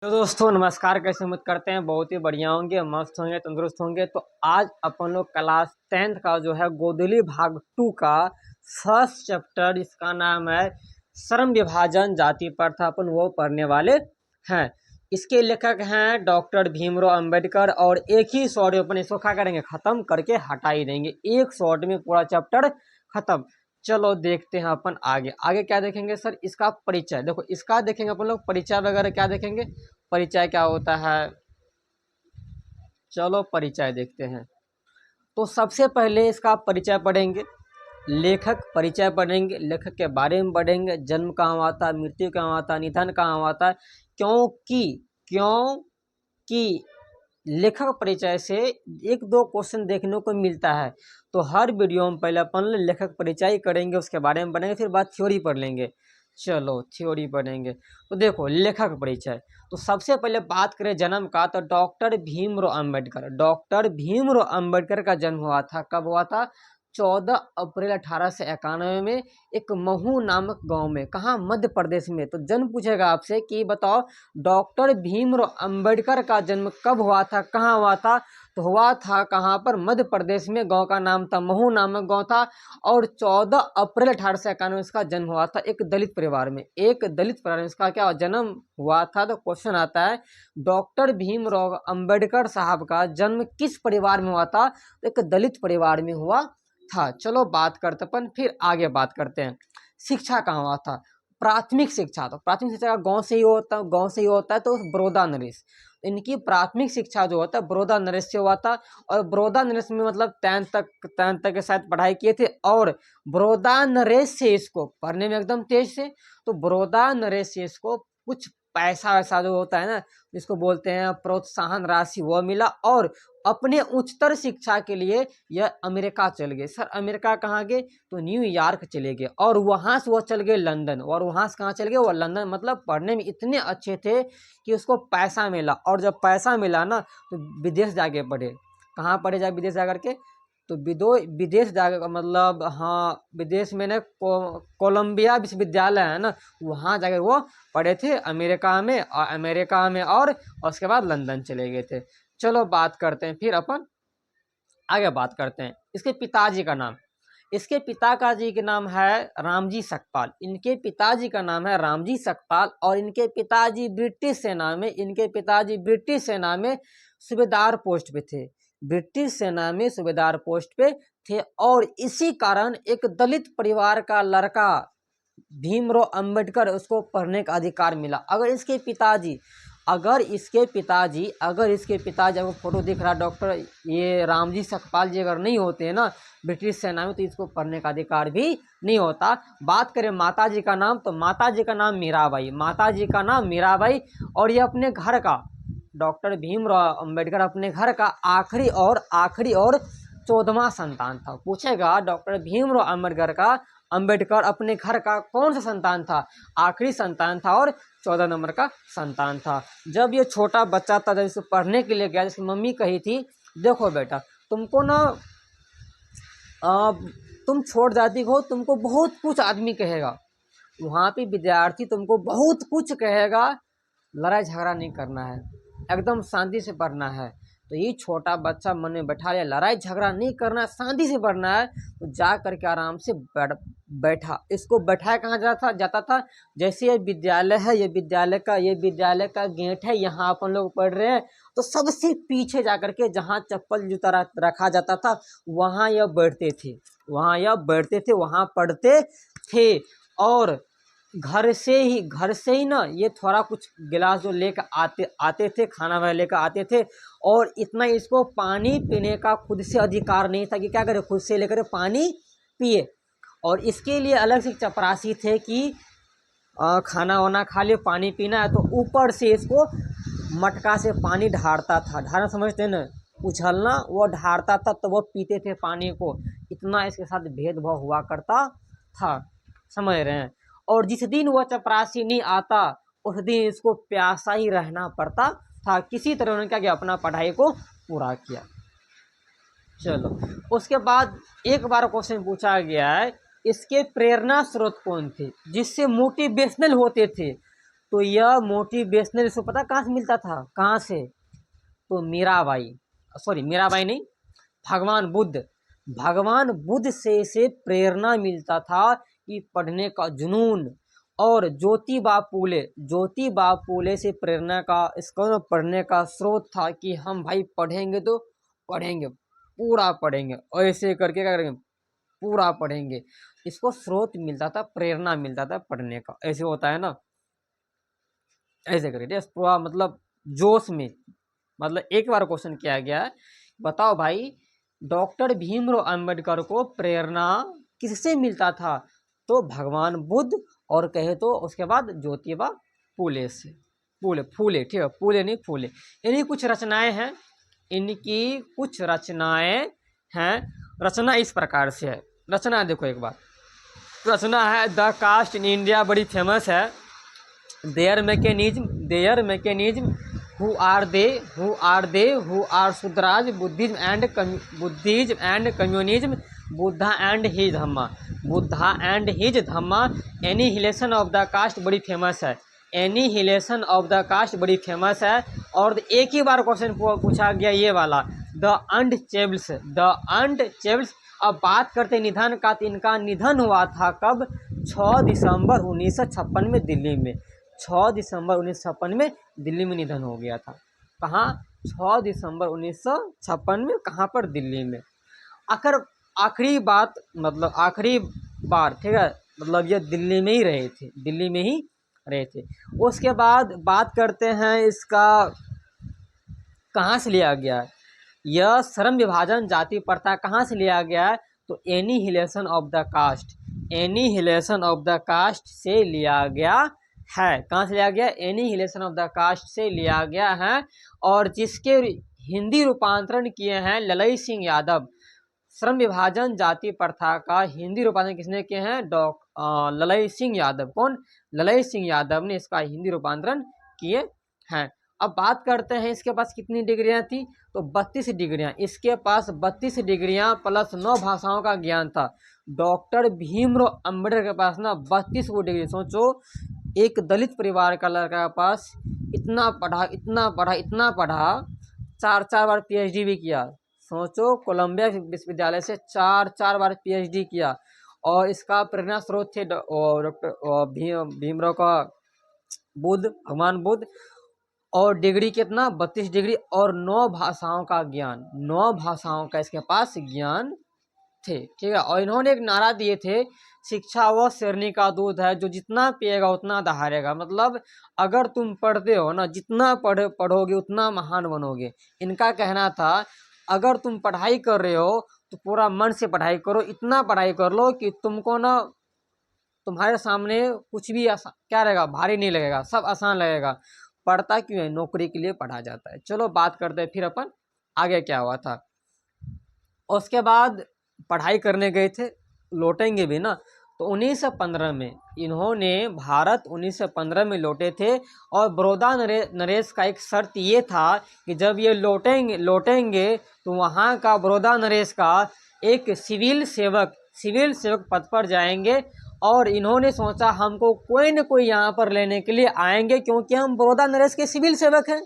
तो दोस्तों नमस्कार। कैसे उम्मीद करते हैं बहुत ही बढ़िया होंगे, मस्त होंगे, तंदुरुस्त होंगे। तो आज अपन लोग क्लास 10th का जो है गोदली भाग 2 का फर्स्ट चैप्टर, इसका नाम है श्रम विभाजन जाति प्रथा, अपन वो पढ़ने वाले हैं। इसके लेखक हैं डॉक्टर भीमराव अंबेडकर। और एक ही शॉर्ट में अपन इसको क्या करेंगे, खत्म करके हटा ही देंगे। एक शॉर्ट में पूरा चैप्टर खत्म। चलो देखते हैं अपन आगे आगे क्या देखेंगे सर। इसका परिचय देखो, इसका देखेंगे अपन लोग परिचय वगैरह क्या देखेंगे, परिचय क्या होता है। चलो परिचय देखते हैं। तो सबसे पहले इसका परिचय पढ़ेंगे, लेखक परिचय पढ़ेंगे, लेखक के बारे में पढ़ेंगे, जन्म कहाँ हुआ था, मृत्यु कहाँ हुआ था, निधन कहाँ हुआ था। क्योंकि लेखक परिचय से एक दो क्वेश्चन देखने को मिलता है। तो हर वीडियो में पहले अपन लेखक परिचय करेंगे, उसके बारे में पढ़ेंगे, फिर बाद थ्योरी पढ़ लेंगे। चलो थ्योरी पढ़ेंगे। तो देखो लेखक परिचय, तो सबसे पहले बात करें जन्म का, तो डॉक्टर भीमराव अंबेडकर। डॉक्टर भीमराव अंबेडकर का जन्म हुआ था, कब हुआ था, 14 अप्रैल 1891 में एक महू नामक गांव में। कहाँ, मध्य प्रदेश में। तो जन्म पूछेगा आपसे कि बताओ डॉक्टर भीमराव अंबेडकर का जन्म कब हुआ था, कहाँ हुआ था। तो हुआ था कहाँ पर, मध्य प्रदेश में। गांव का नाम था महू नामक गांव था। और 14 अप्रैल 1891 इसका जन्म हुआ था एक दलित परिवार में। एक दलित परिवार में इसका क्या जन्म हुआ था। तो क्वेश्चन आता है डॉक्टर भीमराव अंबेडकर साहब का जन्म किस परिवार में हुआ था। तो एक दलित परिवार में हुआ था। चलो बात करते अपन, फिर आगे बात करते हैं। शिक्षा कहाँ हुआ था, प्राथमिक शिक्षा। तो प्राथमिक शिक्षा गांव से ही होता है, गांव से ही होता है। तो बड़ौदा नरेश, इनकी प्राथमिक शिक्षा जो होता है बड़ौदा नरेश से हुआ था। और बड़ौदा नरेश में मतलब 10th तक के साथ पढ़ाई किए थे। और बड़ौदा नरेश से इसको पढ़ने में एकदम तेज थे। तो बड़ौदा नरेश से इसको कुछ पैसा वैसा जो होता है ना, जिसको बोलते हैं प्रोत्साहन राशि, वो मिला। और अपने उच्चतर शिक्षा के लिए यह अमेरिका चल गए। सर अमेरिका कहाँ गए, तो न्यूयॉर्क चले गए। और वहाँ से वो चल गए लंदन। और वहाँ से कहाँ चल गए, वो लंदन। मतलब पढ़ने में इतने अच्छे थे कि उसको पैसा मिला। और जब पैसा मिला ना, तो विदेश जाके पढ़े। कहाँ पढ़े जाए, विदेश जा करके। तो विदेश जाकर मतलब, हाँ विदेश में ना कोलंबिया विश्वविद्यालय है ना, वहाँ जाकर वो पढ़े थे अमेरिका में। और उसके बाद लंदन चले गए थे। चलो बात करते हैं, फिर अपन आगे बात करते हैं। इसके पिताजी का नाम, इसके पिता का जी का नाम है रामजी सकपाल। इनके पिताजी का नाम है रामजी सकपाल। और इनके पिताजी ब्रिटिश सेना में, इनके पिताजी ब्रिटिश सेना में सूबेदार पोस्ट पे थे। ब्रिटिश सेना में सूबेदार पोस्ट पे थे। और इसी कारण एक दलित परिवार का लड़का भीमराव अंबेडकर, उसको पढ़ने का अधिकार मिला। अगर इसके पिताजी अगर फोटो दिख रहा डॉक्टर ये रामजी सकपाल जी अगर नहीं होते हैं ना ब्रिटिश सेना में, तो इसको पढ़ने का अधिकार भी नहीं होता। बात करें माता जी का नाम, तो माता जी का नाम मीराबाई। माता जी का नाम मीराबाई। और ये अपने घर का, डॉक्टर भीमराव अंबेडकर अपने घर का आखिरी और 14वां संतान था। पूछेगा डॉक्टर भीमराव अंबेडकर अपने घर का कौन सा संतान था, आखिरी संतान था और 14 नंबर का संतान था। जब ये छोटा बच्चा था, जब इसे पढ़ने के लिए गया, जिसकी मम्मी कही थी देखो बेटा तुमको ना तुम छोड़ जाती हो, तुमको बहुत कुछ आदमी कहेगा, वहाँ पे विद्यार्थी तुमको बहुत कुछ कहेगा, लड़ाई झगड़ा नहीं करना है, एकदम शांति से पढ़ना है। तो ये छोटा बच्चा मन में बैठा लिया, लड़ाई झगड़ा नहीं करना, शांति से पढ़ना है। तो जा करके आराम से बैठा। इसको बैठाया कहाँ जाता था, जैसे ये विद्यालय है, ये विद्यालय का गेट है, यहाँ अपन लोग पढ़ रहे हैं। तो सबसे पीछे जा करके जहाँ चप्पल जूता रखा जाता था, वहाँ यह बैठते थे, वहाँ पढ़ते थे। और घर से ही ना ये थोड़ा कुछ गिलास जो लेकर आते थे, खाना वगैरह लेकर आते थे। और इतना इसको पानी पीने का खुद से अधिकार नहीं था कि क्या करे, खुद से लेकर पानी पिए। और इसके लिए अलग से चपरासी थे कि खाना वाना खा लियो, पानी पीना है, तो ऊपर से इसको मटका से पानी ढारता था। ढारना समझते ना, उछलना, वो ढारता था तो वो पीते थे पानी को। इतना इसके साथ भेदभाव हुआ करता था, समझ रहे हैं। और जिस दिन वह चपरासी नहीं आता, उस दिन इसको प्यासा ही रहना पड़ता था। किसी तरह उन्होंने क्या किया, अपना पढ़ाई को पूरा किया। चलो उसके बाद एक बार क्वेश्चन पूछा गया है, इसके प्रेरणा स्रोत कौन थे, जिससे मोटिवेशनल होते थे। तो यह मोटिवेशनल इसको पता कहाँ से मिलता था, कहाँ से, तो मीराबाई, सॉरी मीराबाई नहीं, भगवान बुद्ध, भगवान बुद्ध से इसे प्रेरणा मिलता था कि पढ़ने का जुनून। और ज्योतिबा फूले, ज्योतिबा फूले से प्रेरणा का इसको पढ़ने का स्रोत था कि हम भाई पढ़ेंगे तो पढ़ेंगे, पूरा पढ़ेंगे, और ऐसे करके क्या करेंगे, पूरा पढ़ेंगे। इसको स्रोत मिलता था, प्रेरणा मिलता था पढ़ने का, ऐसे होता है ना, ऐसे करिए पूरा मतलब जोश में। मतलब एक बार क्वेश्चन किया गया है, बताओ भाई डॉक्टर भीमराव अंबेडकर को प्रेरणा किससे मिलता था, तो भगवान बुद्ध, और कहे तो उसके बाद ज्योतिबा फूले से, फूले ठीक है, फूले नहीं फूले। इन्हीं कुछ रचनाएं हैं, इनकी कुछ रचनाएं हैं। रचना इस प्रकार से है, रचना देखो एक बार, रचना है द कास्ट इन इंडिया, बड़ी फेमस है। Their mechanism, who are Shudras, Buddhism and communism, Buddha and his Dhamma, annihilation of the caste, बड़ी फेमस है, एनिहिलेशन ऑफ द कास्ट बड़ी फेमस है। और एक ही बार क्वेश्चन पूछा गया ये वाला, द अनटचेबल्स। अब बात करते निधन का, तो इनका निधन हुआ था कब, 6 दिसंबर 1956 में दिल्ली में, 6 दिसंबर 1956 में दिल्ली में निधन हो गया था। कहाँ, 6 दिसंबर 1956 में, कहाँ पर, दिल्ली में। आखिरी बात मतलब आखिरी बार, ठीक है, मतलब ये दिल्ली में ही रहे थे, दिल्ली में ही रहे थे। उसके बाद बात करते हैं इसका कहाँ से लिया गया है, यह श्रम विभाजन जाति प्रथा कहाँ से लिया गया है, तो annihilation of the caste, annihilation of the caste से लिया गया है। कहाँ से लिया गया, एनिहिलेशन ऑफ द कास्ट से लिया गया है। और जिसके हिंदी रूपांतरण किए हैं ललई सिंह यादव, श्रम विभाजन जाति प्रथा का हिंदी रूपांतरण किसने किए हैं, ललई सिंह यादव। कौन, ललई सिंह यादव ने इसका हिंदी रूपांतरण किए हैं। अब बात करते हैं इसके पास कितनी डिग्रियां थी, तो 32 डिग्रियां, इसके पास 32 डिग्रियां प्लस 9 भाषाओं का ज्ञान था। डॉक्टर भीमराव अंबेडकर के पास ना 32 वो डिग्री, सोचो एक दलित परिवार का लड़का के पास इतना पढ़ा, 4 बार PhD भी किया। सोचो कोलंबिया विश्वविद्यालय से 4 बार PhD किया। और इसका प्रेरणा स्रोत थे डॉक्टर भीमराव का बुद्ध, भगवान बुद्ध। और डिग्री कितना, 32 डिग्री, और 9 भाषाओं का ज्ञान, 9 भाषाओं का इसके पास ज्ञान थे, ठीक है। और इन्होंने एक नारा दिए थे, शिक्षा वह शेरनी का दूध है जो जितना पिएगा उतना दहाड़ेगा। मतलब अगर तुम पढ़ते हो ना, जितना पढ़ोगे उतना महान बनोगे। इनका कहना था अगर तुम पढ़ाई कर रहे हो तो पूरा मन से पढ़ाई करो, इतना पढ़ाई कर लो कि तुमको ना, तुम्हारे सामने कुछ भी क्या रहेगा, भारी नहीं लगेगा, सब आसान लगेगा। पढ़ता क्यों है, नौकरी के लिए पढ़ा जाता है। चलो बात करते हैं फिर अपन आगे क्या हुआ था। उसके बाद पढ़ाई करने गए थे, लौटेंगे भी ना, तो 1915 में इन्होंने भारत 1915 में लौटे थे। और बड़ौदा नरेश का एक शर्त ये था कि जब ये लौटेंगे तो वहाँ का बड़ौदा नरेश का एक सिविल सेवक पद पर जाएंगे। और इन्होंने सोचा हमको कोई न कोई यहाँ पर लेने के लिए आएंगे, क्योंकि हम बड़ौदा नरेश के सिविल सेवक हैं।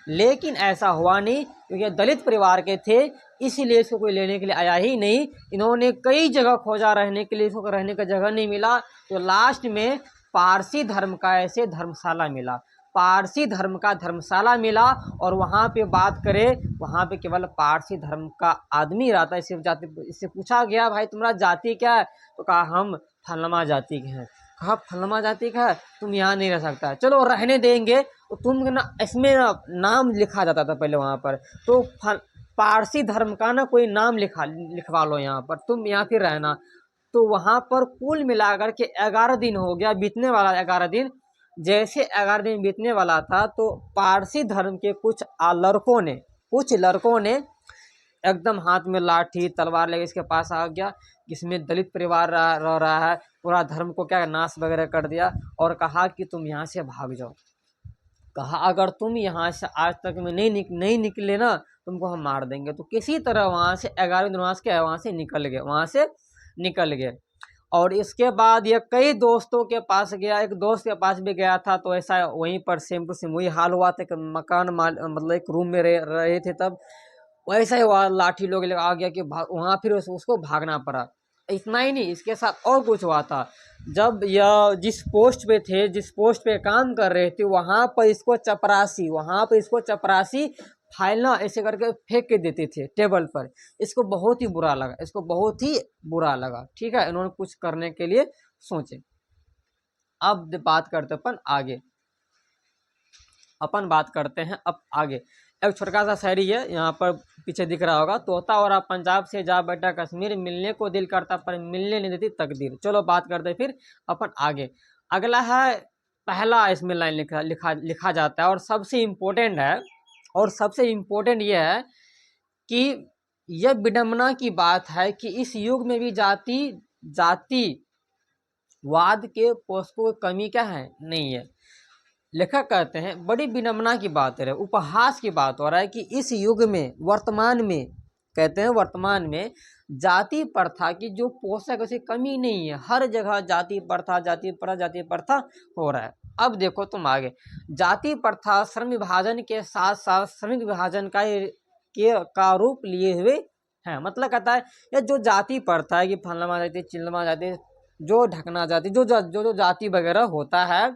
लेकिन ऐसा हुआ नहीं, क्योंकि दलित परिवार के थे, इसीलिए इसको कोई लेने के लिए आया ही नहीं। इन्होंने कई जगह खोजा रहने के लिए, इसको रहने का जगह नहीं मिला। तो लास्ट में पारसी धर्म का ऐसे धर्मशाला मिला, पारसी धर्म का धर्मशाला मिला। और वहाँ पे बात करें, वहाँ पे केवल पारसी धर्म का आदमी रहता है। इससे पूछा गया भाई तुम्हारा जाति क्या है, तो कहा हम फलमा जाति के हैं। कहा फलमा जाति का है, तुम यहाँ नहीं रह सकता, चलो रहने देंगे। तो तुम ना इसमें ना नाम लिखा जाता था पहले वहाँ पर, तो पारसी धर्म का ना कोई नाम लिखवा लो यहाँ पर, तुम यहाँ फिर रहना। तो वहाँ पर कुल मिलाकर के 11 दिन हो गया, बीतने वाला 11 दिन। जैसे 11 दिन बीतने वाला था तो पारसी धर्म के कुछ लड़कों ने एकदम हाथ में लाठी तलवार लेके इसके पास आ गया, जिसमें दलित परिवार रह रहा है, पूरा धर्म को क्या नाश वगैरह कर दिया। और कहा कि तुम यहाँ से भाग जाओ। कहा अगर तुम यहाँ से आज तक में नहीं निकले ना, तुमको हम मार देंगे। तो किसी तरह वहाँ से 11 दिन वहाँ से निकल गए। और इसके बाद ये कई दोस्तों के पास गया, एक दोस्त के पास भी गया था, तो ऐसा वहीं पर सेम टू सेम वही हाल हुआ था कि मकान माल मतलब एक रूम में रहे थे, तब वैसा ही हुआ, लाठी लोग आ गया कि वहाँ फिर उसको भागना पड़ा। इतना ही नहीं, इसके साथ और कुछ हुआ था। जब यह जिस पोस्ट पे थे, जिस पोस्ट पे काम कर रहे थे, वहाँ पर इसको चपरासी फाइल ना ऐसे करके फेंक के देते थे टेबल पर। इसको बहुत ही बुरा लगा, ठीक है। इन्होंने कुछ करने के लिए सोचे। अब बात करते हैं अब आगे। एक छोटा सा शायरी है, यहाँ पर पीछे दिख रहा होगा, तोता और पंजाब से जा बेटा कश्मीर, मिलने को दिल करता पर मिलने नहीं देती तकदीर। चलो बात करते फिर अपन आगे। अगला है, पहला इसमें लाइन लिखा जाता है और सबसे इम्पोर्टेंट है, और सबसे इम्पोर्टेंट यह है कि यह विडंबना की बात है कि इस युग में भी जातिवाद के पोषकों की कमी क्या है, नहीं है। लेखक कहते हैं बड़ी विडंबना की बात है, उपहास की बात हो रहा है कि इस युग में, वर्तमान में जाति प्रथा की जो पोषक है उसकी कमी नहीं है। हर जगह जाति प्रथा हो रहा है। अब देखो तुम आगे, जाति प्रथा श्रम विभाजन के साथ साथ श्रमिक विभाजन का रूप लिए हुए है। मतलब कहता है ये जो जाति प्रथा है कि फलना जाति, चिल्लमा जाति, जो ढकना जाति, जो जाति वगैरह होता है,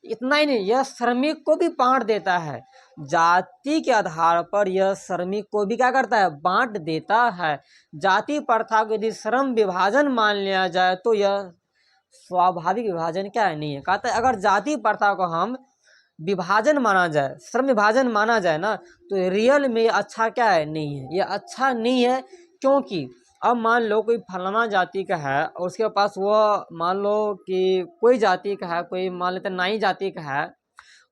इतना ही नहीं, यह श्रमिक को भी बांट देता है। जाति के आधार पर यह श्रमिक को भी क्या करता है, बांट देता है। जाति प्रथा को यदि श्रम विभाजन मान लिया जाए तो यह स्वाभाविक विभाजन क्या है, नहीं है। कहता है अगर जाति प्रथा को हम विभाजन माना जाए, श्रम विभाजन माना जाए ना, तो रियल में अच्छा क्या है, नहीं है, ये अच्छा नहीं है। क्योंकि अब मान लो कोई फलाना जाति का है और उसके पास वो, मान लो कि कोई जाति का है, कोई मान लेते नाई जाति का है,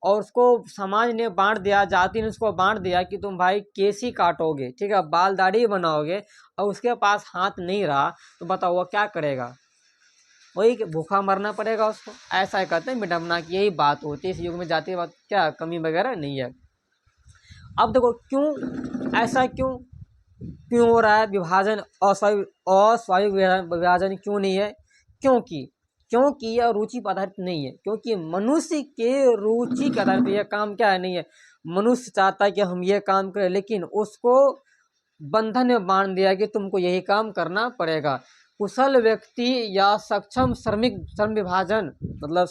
और उसको समाज ने बांट दिया, जाति ने उसको बांट दिया कि तुम भाई केस ही काटोगे, ठीक है, बाल दाढ़ी बनाओगे, और उसके पास हाथ नहीं रहा, तो बताओ वो क्या करेगा, वही भूखा मरना पड़ेगा उसको। ऐसा कहते हैं विडंबना की यही बात होती है। इस युग में जातिवाद क्या कमी वगैरह नहीं है। अब देखो क्यों हो रहा है विभाजन, अस्वाभाविक विभाजन क्यों नहीं है? क्योंकि यह रुचि पर आधारित नहीं है। क्योंकि मनुष्य के रुचि के आधार पर यह काम क्या है, नहीं है। मनुष्य चाहता है कि हम ये काम करें, लेकिन उसको बंधन में बांध दिया कि तुमको यही काम करना पड़ेगा। कुशल व्यक्ति या सक्षम श्रम विभाजन मतलब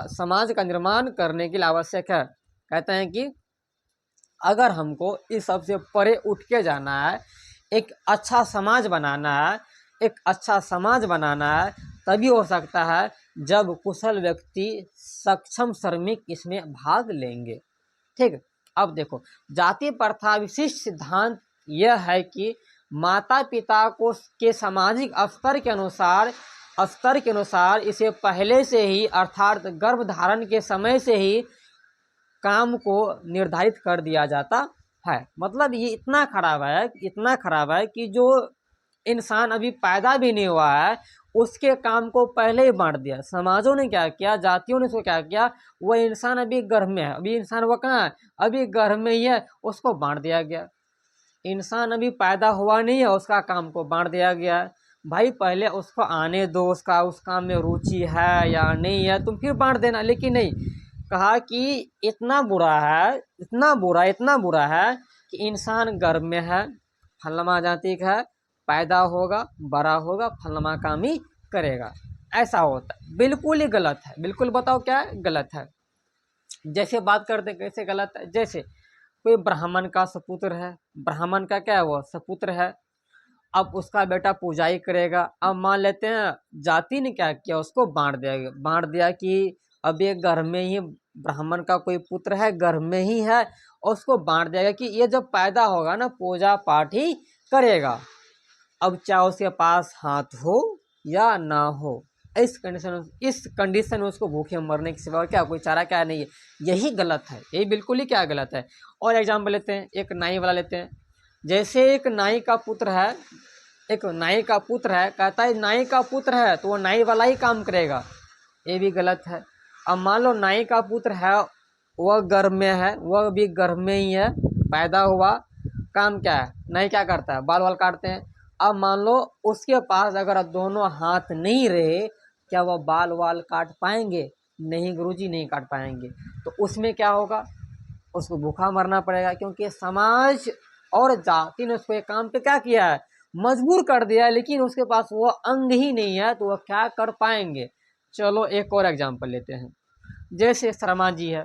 समाज का निर्माण करने के लिए आवश्यक है। कहते हैं कि अगर हमको इस सबसे परे उठ के जाना है, एक अच्छा समाज बनाना है, तभी हो सकता है जब कुशल व्यक्ति, सक्षम श्रमिक इसमें भाग लेंगे। ठीक। अब देखो, जाति प्रथा विशिष्ट सिद्धांत यह है कि माता पिता को के सामाजिक स्तर के अनुसार इसे पहले से ही, अर्थात गर्भधारण के समय से ही काम को निर्धारित कर दिया जाता है। मतलब ये इतना खराब है कि जो इंसान अभी पैदा भी नहीं हुआ है उसके काम को पहले ही बांट दिया। समाजों ने क्या किया, जातियों ने इसको क्या किया, वह इंसान अभी गर्भ में है, अभी इंसान वो कहाँ है, अभी गर्भ में ही है, उसको बांट दिया गया। इंसान अभी पैदा हुआ नहीं है, उसका काम को बांट दिया गया। भाई पहले उसको आने दो, उसका उस काम में रुचि है या नहीं है, तुम फिर बांट देना। लेकिन नहीं, कहा कि इतना बुरा है कि इंसान गर्भ में है, फलमा जाति का है, पैदा होगा, बड़ा होगा, फलमा काम ही करेगा। ऐसा होता है, बिल्कुल ही गलत है। बिल्कुल बताओ क्या है, गलत है। जैसे बात करते कैसे गलत है, जैसे कोई ब्राह्मण का सपुत्र है, ब्राह्मण का क्या है, वो सपुत्र है, अब उसका बेटा पूजाई करेगा। अब मान लेते हैं जाति ने क्या किया, उसको बांट दिया कि अब ये घर में ही ब्राह्मण का कोई पुत्र है, घर में ही है, और उसको बांट दिया कि ये जब पैदा होगा ना, पूजा पाठ ही करेगा। अब चाहे उसके पास हाथ हो या ना हो, इस कंडीशन में उसको भूखे मरने के सिवा क्या कोई चारा क्या नहीं है। यही गलत है, यही बिल्कुल ही क्या गलत है। और एग्जाम्पल लेते हैं, एक नाई वाला लेते हैं। जैसे एक नाई का पुत्र है, कहता है नाई का पुत्र है तो वो नाई वाला ही काम करेगा, ये भी गलत है। अब मान लो नाई का पुत्र है, वह गर्भ में है, वह भी गर्भ में ही है, पैदा हुआ, काम क्या है, नाई क्या करता है, बाल काटते हैं। अब मान लो उसके पास अगर दोनों हाथ नहीं रहे, क्या वह बाल वाल काट पाएंगे? नहीं गुरुजी, नहीं काट पाएंगे। तो उसमें क्या होगा? उसको भूखा मरना पड़ेगा, क्योंकि समाज और जाति ने उसको एक काम पे क्या किया है, मजबूर कर दिया है, लेकिन उसके पास वो अंग ही नहीं है, तो वह क्या कर पाएंगे? चलो एक और एग्जांपल लेते हैं। जैसे शर्मा जी है,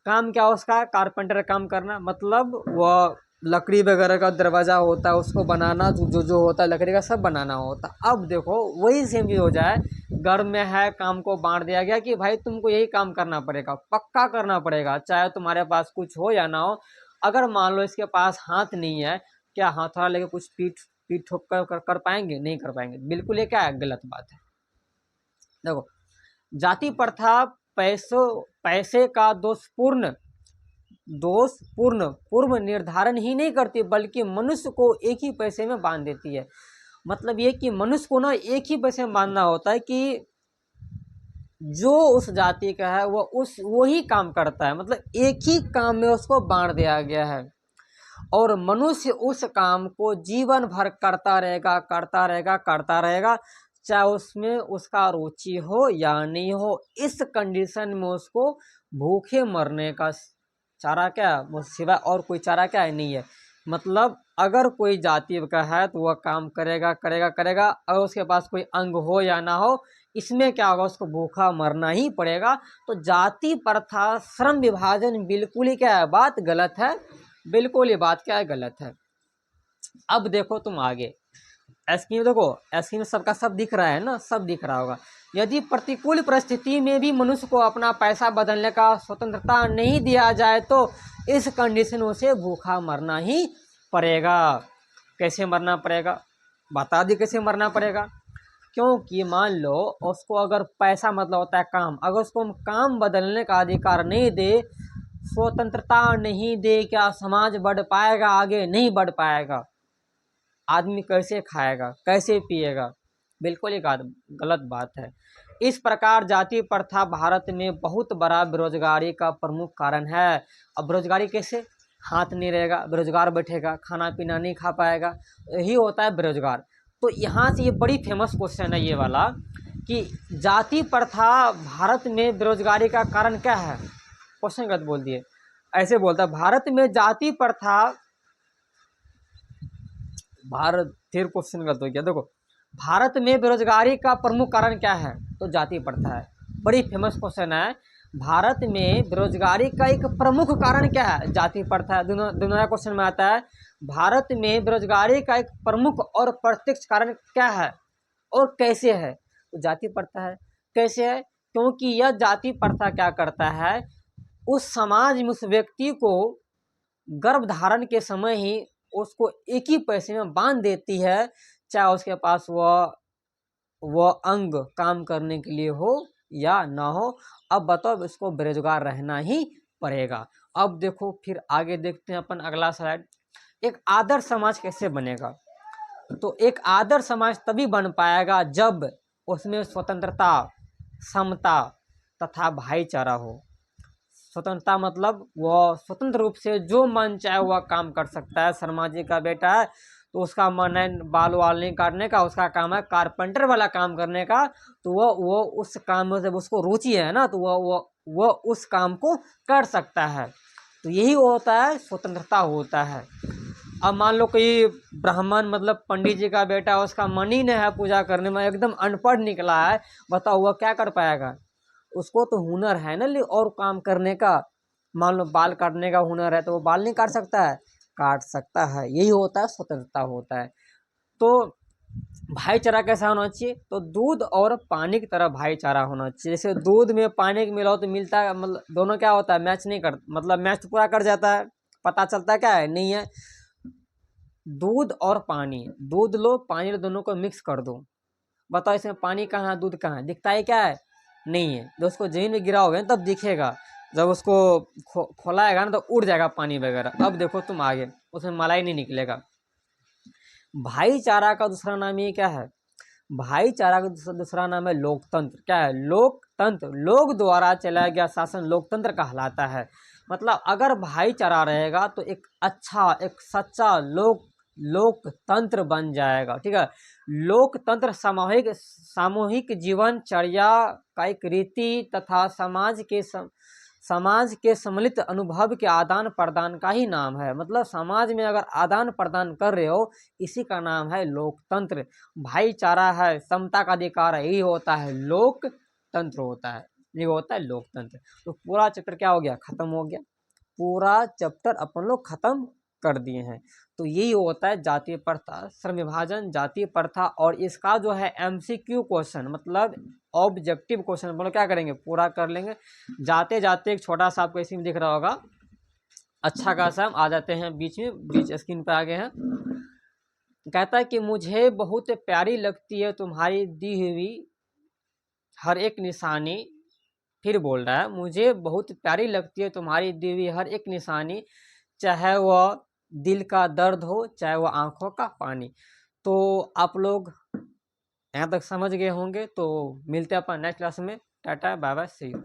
काम क्या उसका? कारपेंटर काम करना, मतलब वह लकड़ी वगैरह का दरवाजा होता है उसको बनाना, जो जो होता है लकड़ी का सब बनाना होता है। अब देखो वही सेम चीज हो जाए, घर में है, काम को बांट दिया गया कि भाई तुमको यही काम करना पड़ेगा, पक्का करना पड़ेगा, चाहे तुम्हारे पास कुछ हो या ना हो। अगर मान लो इसके पास हाथ नहीं है, क्या हथौड़ा लेके कुछ पीठ पीठ ठोक कर पाएंगे? नहीं कर पाएंगे। बिल्कुल ये क्या है? गलत बात है। देखो, जाति प्रथा पैसे का दोषपूर्ण पूर्व निर्धारण ही नहीं करती, बल्कि मनुष्य को एक ही पैसे में बांध देती है। मतलब ये कि मनुष्य को ना एक ही पैसे में बांधना होता है कि जो उस जाति का है वो ही काम करता है, मतलब एक ही काम में उसको बांट दिया गया है, और मनुष्य उस काम को जीवन भर करता रहेगा, करता रहेगा, करता रहेगा, चाहे उसमें उसका रुचि हो या नहीं हो। इस कंडीशन में उसको भूखे मरने का चारा क्या सिवा और कोई चारा क्या है? नहीं है। मतलब अगर कोई जाति का है तो वह काम करेगा करेगा करेगा, अगर उसके पास कोई अंग हो या ना हो, इसमें क्या होगा? उसको भूखा मरना ही पड़ेगा। तो जाति प्रथा श्रम विभाजन बिल्कुल ही क्या है? बात गलत है, बिल्कुल ये बात क्या है? गलत है। अब देखो तुम आगे स्क्रीन, देखो स्क्रीन में सबका सब दिख रहा है ना, सब दिख रहा होगा। यदि प्रतिकूल परिस्थिति में भी मनुष्य को अपना पैसा बदलने का स्वतंत्रता नहीं दिया जाए तो इस कंडीशनों से भूखा मरना ही पड़ेगा। कैसे मरना पड़ेगा? बता दी कैसे मरना पड़ेगा। क्योंकि मान लो उसको अगर पैसा मतलब होता है काम, अगर उसको हम काम बदलने का अधिकार नहीं दे, स्वतंत्रता नहीं दे, क्या समाज बढ़ पाएगा? आगे नहीं बढ़ पाएगा। आदमी कैसे खाएगा, कैसे पिएगा? बिल्कुल एक गलत बात है। इस प्रकार जाति प्रथा भारत में बहुत बड़ा बेरोजगारी का प्रमुख कारण है। अब बेरोजगारी कैसे? हाथ नहीं रहेगा, बेरोजगार बैठेगा, खाना पीना नहीं खा पाएगा, यही होता है बेरोजगार। तो यहाँ से ये बड़ी फेमस क्वेश्चन है ये वाला कि जाति प्रथा भारत में बेरोजगारी का कारण क्या है? क्वेश्चन गलत बोल दिए, ऐसे बोलता है भारत में जाति प्रथा भारत फिर क्वेश्चन गलत हो गया। देखो, भारत में बेरोजगारी का प्रमुख कारण क्या है? तो जाति प्रथा है। बड़ी फेमस क्वेश्चन है। भारत में बेरोजगारी का एक प्रमुख कारण क्या है? जाति प्रथा है। दोनों क्वेश्चन में आता है भारत में बेरोजगारी का एक प्रमुख और प्रत्यक्ष कारण क्या है और कैसे है? तो जाति प्रथा है। कैसे है? क्योंकि यह जाति प्रथा क्या करता है, उस समाज में उस व्यक्ति को गर्भ धारण के समय ही उसको एक ही पैसे में बांध देती है, चाहे उसके पास वह अंग काम करने के लिए हो या ना हो। अब बताओ, इसको बेरोजगार रहना ही पड़ेगा। अब देखो फिर आगे देखते हैं अपन अगला स्लाइड। एक आदर्श समाज कैसे बनेगा? तो एक आदर्श समाज तभी बन पाएगा जब उसमें स्वतंत्रता, समता तथा भाईचारा हो। स्वतंत्रता मतलब वह स्वतंत्र रूप से जो मन चाहे वह काम कर सकता है। शर्मा जी का बेटा है तो उसका मन है बाल वाल नहीं काटने का, उसका काम है कारपेंटर वाला काम करने का, तो वह उस काम में जब उसको रुचि है ना, तो वह उस काम को कर सकता है। तो यही होता है स्वतंत्रता होता है। अब मान लो कोई ब्राह्मण मतलब पंडित जी का बेटा, उसका मन ही नहीं है पूजा करने में, एकदम अनपढ़ निकला है, बताओ वह क्या कर पाएगा? उसको तो हुनर है ना और काम करने का। मान लो बाल काटने का हुनर है तो वो बाल नहीं काट सकता है? काट सकता है। यही होता है स्वतंत्रता होता है। तो भाईचारा कैसा होना चाहिए? तो दूध और पानी की तरह भाईचारा होना चाहिए। जैसे दूध में पानी मिलाओ तो मिलता है, मतलब दोनों क्या होता है, मैच नहीं कर, मतलब मैच तो पूरा कर जाता है। पता चलता है क्या है? नहीं है। दूध और पानी, दूध लो पानी लो, दोनों को मिक्स कर दो, बताओ इसमें पानी कहाँ है दूध कहाँ है? दिखता है क्या है? नहीं है। जब उसको जमीन में गिराओगे तब दिखेगा, जब उसको खोलाएगा ना तो उड़ जाएगा पानी वगैरह। अब देखो तुम आगे, उसमें मलाई नहीं निकलेगा। भाईचारा का दूसरा नाम ये क्या है? भाईचारा का दूसरा नाम है लोकतंत्र। क्या है? लोकतंत्र, लोग द्वारा चलाया गया शासन लोकतंत्र कहलाता है। मतलब अगर भाईचारा रहेगा तो एक अच्छा, एक सच्चा लोकतंत्र बन जाएगा। ठीक है, लोकतंत्र सामूहिक सामूहिक जीवनचर्या का एक रीति तथा समाज के सम्मिलित अनुभव के आदान प्रदान का ही नाम है। मतलब समाज में अगर आदान प्रदान कर रहे हो, इसी का नाम है लोकतंत्र। भाईचारा है, समता का अधिकार है, यही होता है लोकतंत्र होता है, ये होता है लोकतंत्र। तो पूरा चैप्टर क्या हो गया, खत्म हो गया। पूरा चैप्टर अपन लोग खत्म कर दिए हैं। तो यही होता है जातीय प्रथा, श्रम विभाजन, जातीय प्रथा। और इसका जो है MCQ क्वेश्चन, मतलब ऑब्जेक्टिव क्वेश्चन, बोलो क्या करेंगे, पूरा कर लेंगे। जाते जाते एक छोटा सा आपको इसी में दिख रहा होगा, अच्छा खासा हम आ जाते हैं बीच में, बीच स्क्रीन पर आ गए हैं। कहता है कि मुझे बहुत प्यारी लगती है तुम्हारी दी हुई हर एक निशानी। फिर बोल रहा है, मुझे बहुत प्यारी लगती है तुम्हारी दी हुई हर एक निशानी, चाहे वह दिल का दर्द हो, चाहे वह आंखों का पानी। तो आप लोग यहाँ तक समझ गए होंगे। तो मिलते हैं अपन नेक्स्ट क्लास में। Tata bye bye, see you.